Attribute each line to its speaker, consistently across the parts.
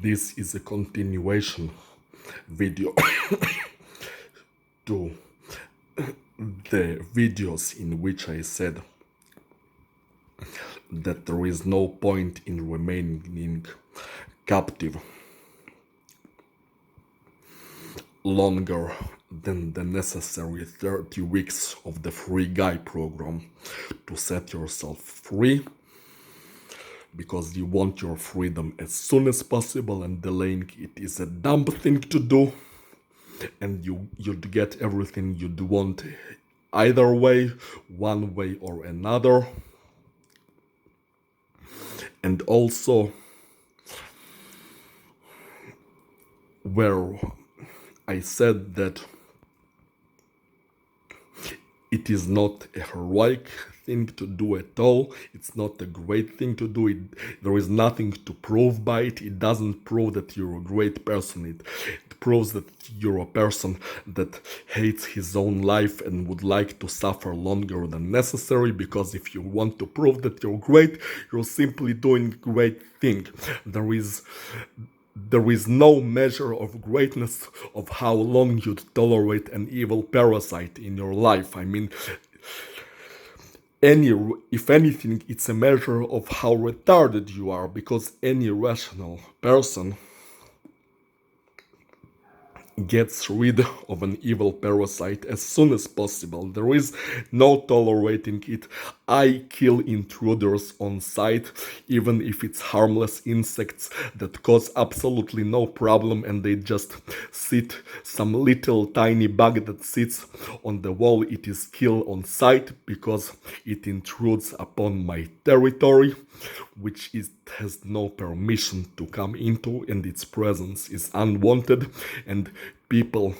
Speaker 1: This is a continuation video to the videos in which I said that there is no point in remaining captive longer than the necessary 30 weeks of the Free Guy program to set yourself free, because you want your freedom as soon as possible, and delaying it is a dumb thing to do, and you'd get everything you'd want either way, one way or another. And also, where I said that it is not a heroic thing to do at all. It's not a great thing to do. There is nothing to prove by it. It doesn't prove that you're a great person. It proves that you're a person that hates his own life and would like to suffer longer than necessary, because if you want to prove that you're great, you're simply doing a great thing. There is no measure of greatness of how long you'd tolerate an evil parasite in your life. I mean, if anything, it's a measure of how retarded you are, because any rational person gets rid of an evil parasite as soon as possible. There is no tolerating it. I kill intruders on sight, even if it's harmless insects that cause absolutely no problem, and they just sit, some little tiny bug that sits on the wall, it is killed on sight because it intrudes upon my territory, which it has no permission to come into, and its presence is unwanted. And people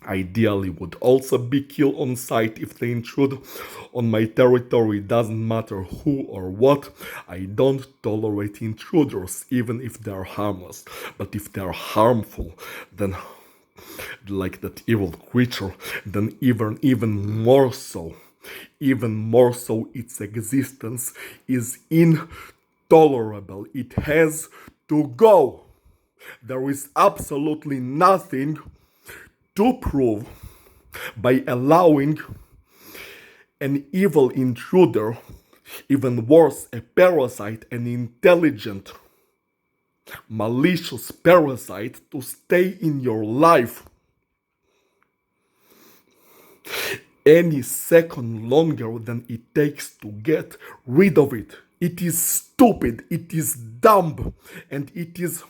Speaker 1: ideally would also be killed on sight if they intrude on my territory. Doesn't matter who or what. I don't tolerate intruders, even if they are harmless. But if they are harmful, then, like that evil creature, then even more so. Even more so, its existence is intolerable. It has to go. There is absolutely nothing to prove by allowing an evil intruder, even worse, a parasite, an intelligent, malicious parasite, to stay in your life any second longer than it takes to get rid of it. It is stupid, it is dumb, and it is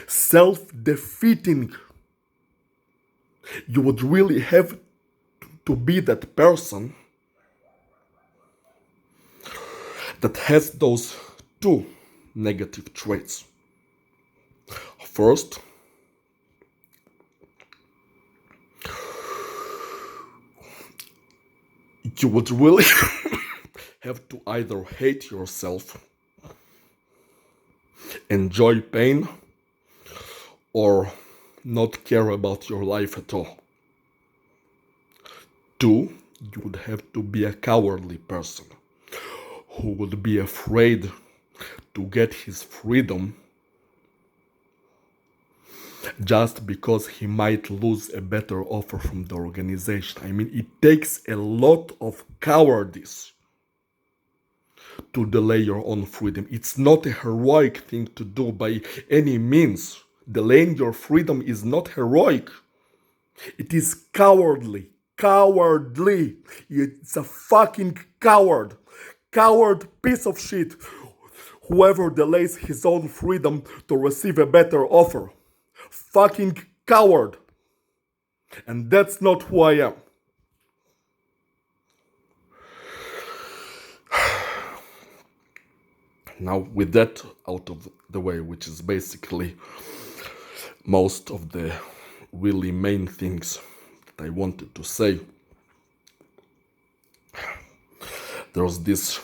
Speaker 1: self-defeating. You would really have to be that person that has those two negative traits. First, you would really have to either hate yourself, enjoy pain, or not care about your life at all. Two, you would have to be a cowardly person who would be afraid to get his freedom just because he might lose a better offer from the organization. I mean, it takes a lot of cowardice to delay your own freedom. It's not a heroic thing to do by any means. Delaying your freedom is not heroic. It is cowardly. Cowardly. It's a fucking coward. Coward piece of shit. Whoever delays his own freedom to receive a better offer. Fucking coward. And that's not who I am. Now, with that out of the way, which is basically most of the really main things that I wanted to say, there's this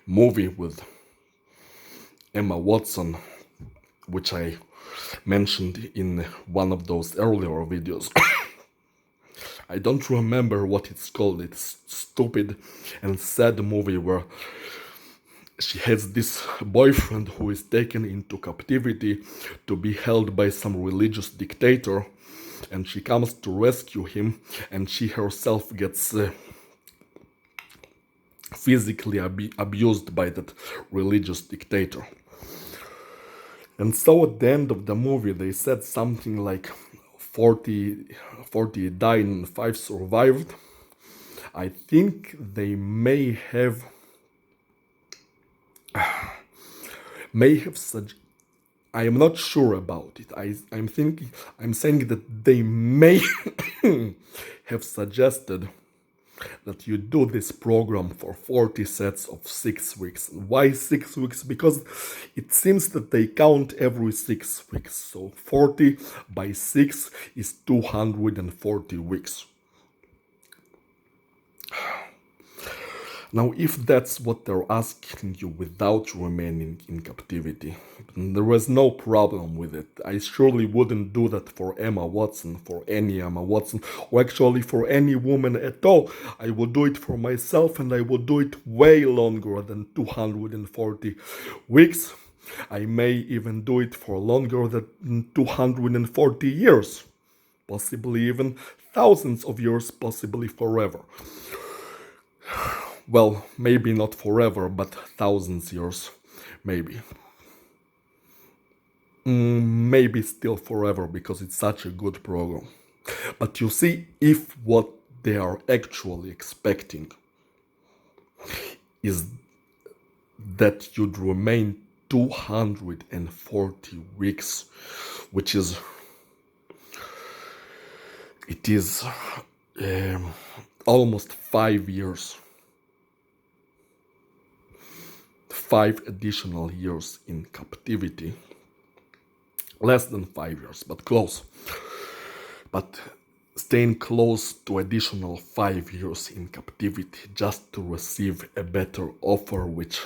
Speaker 1: movie with Emma Watson, which I mentioned in one of those earlier videos. I don't remember what it's called. It's stupid and sad movie where she has this boyfriend who is taken into captivity to be held by some religious dictator, and she comes to rescue him, and she herself gets physically abused by that religious dictator. And so at the end of the movie, they said something like 40 died and 5 survived. I think they may have I am not sure about it. I'm saying that they may have suggested that you do this program for 40 sets of 6 weeks. Why 6 weeks? Because it seems that they count every 6 weeks. So 40 by 6 is 240 weeks. Now, if that's what they're asking you without remaining in captivity, there was no problem with it. I surely wouldn't do that for Emma Watson, for any Emma Watson, or actually for any woman at all. I would do it for myself, and I would do it way longer than 240 weeks. I may even do it for longer than 240 years, possibly even thousands of years, possibly forever. Well, maybe not forever, but thousands years, maybe. Maybe still forever, because it's such a good program. But you see, if what they are actually expecting is that you'd remain 240 weeks, which is, it is almost 5 years. 5 additional years in captivity. Less than 5 years, but close. But staying close to additional 5 years in captivity just to receive a better offer, which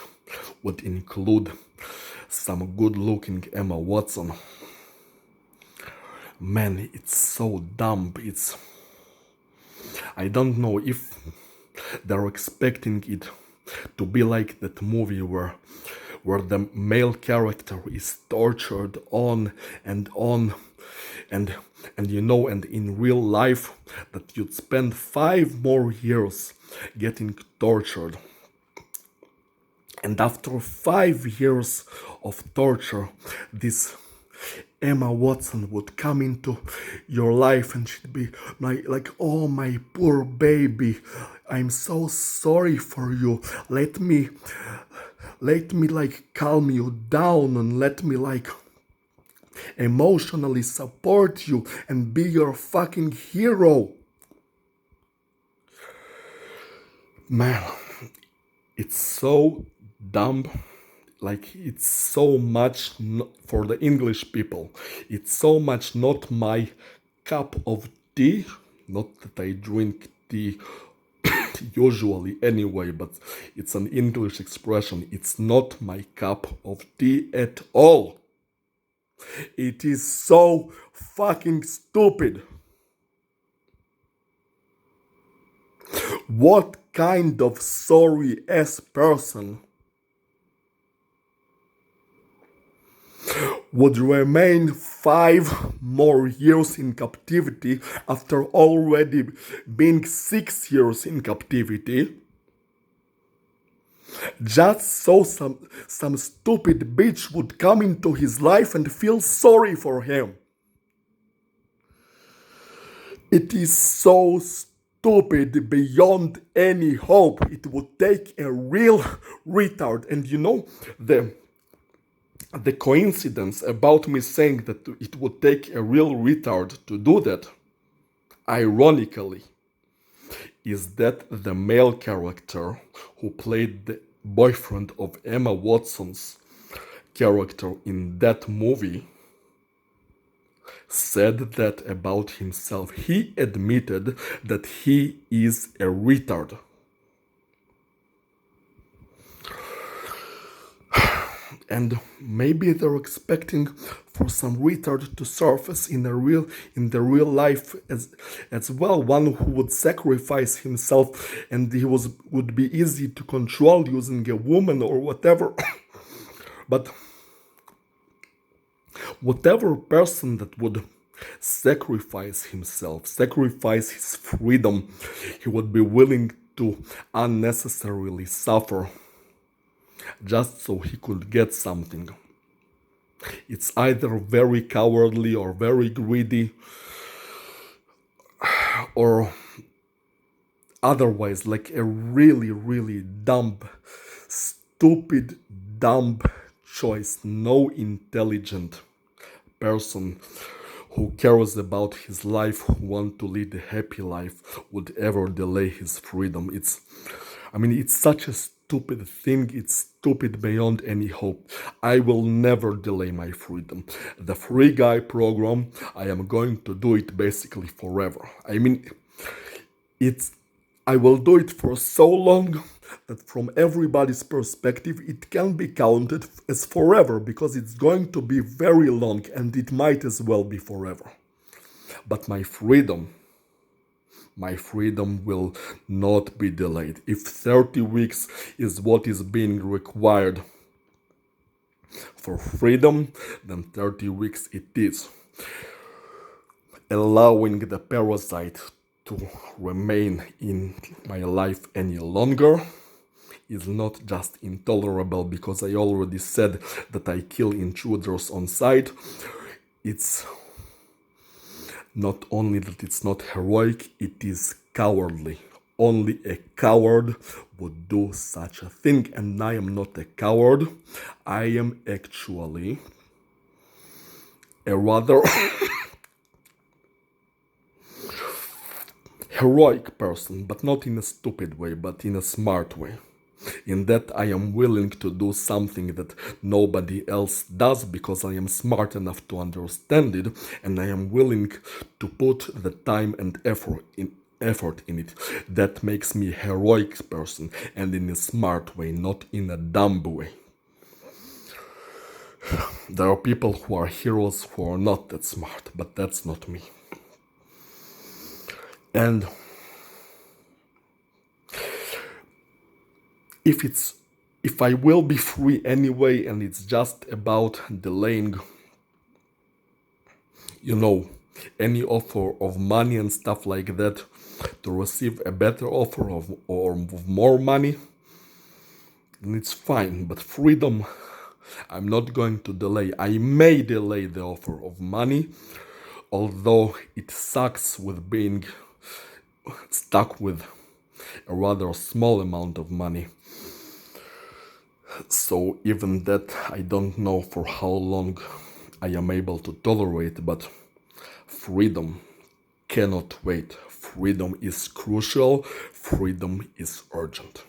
Speaker 1: would include some good-looking Emma Watson. Man, it's so dumb. I don't know if they're expecting it to be like that movie where the male character is tortured on and and in real life that you'd spend 5 more years getting tortured, and after 5 years of torture, this Emma Watson would come into your life and she'd be like, oh, my poor baby, I'm so sorry for you. Let me like calm you down, and let me like emotionally support you and be your fucking hero. Man, it's so dumb. Like, it's so much for the English people. It's so much not my cup of tea. Not that I drink tea usually anyway, but it's an English expression. It's not my cup of tea at all. It is so fucking stupid. What kind of sorry ass person would remain 5 more years in captivity after already being 6 years in captivity, just so some stupid bitch would come into his life and feel sorry for him? It is so stupid beyond any hope. It would take a real retard. And you know, the coincidence about me saying that it would take a real retard to do that, ironically, is that the male character who played the boyfriend of Emma Watson's character in that movie said that about himself. He admitted that he is a retard. and maybe they're expecting for some retard to surface in the real life as well, one who would sacrifice himself and he would be easy to control using a woman or whatever. But whatever person that would sacrifice himself, sacrifice his freedom, he would be willing to unnecessarily suffer just so he could get something. It's either very cowardly or very greedy or otherwise like a really, really dumb, stupid, dumb choice. No intelligent person who cares about his life, who wants to lead a happy life, would ever delay his freedom. It's such a stupid thing. It's stupid beyond any hope. I will never delay my freedom. The Free Guy program, I am going to do it basically forever. I will do it for so long that from everybody's perspective it can be counted as forever, because it's going to be very long and it might as well be forever. But my freedom will not be delayed. If 30 weeks is what is being required for freedom, then 30 weeks it is. Allowing the parasite to remain in my life any longer is not just intolerable, because I already said that I kill intruders on sight. It's not only that it's not heroic, it is cowardly. Only a coward would do such a thing, and I am not a coward. I am actually a rather heroic person, but not in a stupid way, but in a smart way. In that I am willing to do something that nobody else does, because I am smart enough to understand it, and I am willing to put the time and effort in it. That makes me a heroic person, and in a smart way, not in a dumb way. There are people who are heroes who are not that smart, but that's not me. And if I will be free anyway, and it's just about delaying, any offer of money and stuff like that, to receive a better offer of more money, then it's fine. But freedom, I'm not going to delay. I may delay the offer of money, although it sucks with being stuck with a rather small amount of money. So even that, I don't know for how long I am able to tolerate, but freedom cannot wait. Freedom is crucial. Freedom is urgent.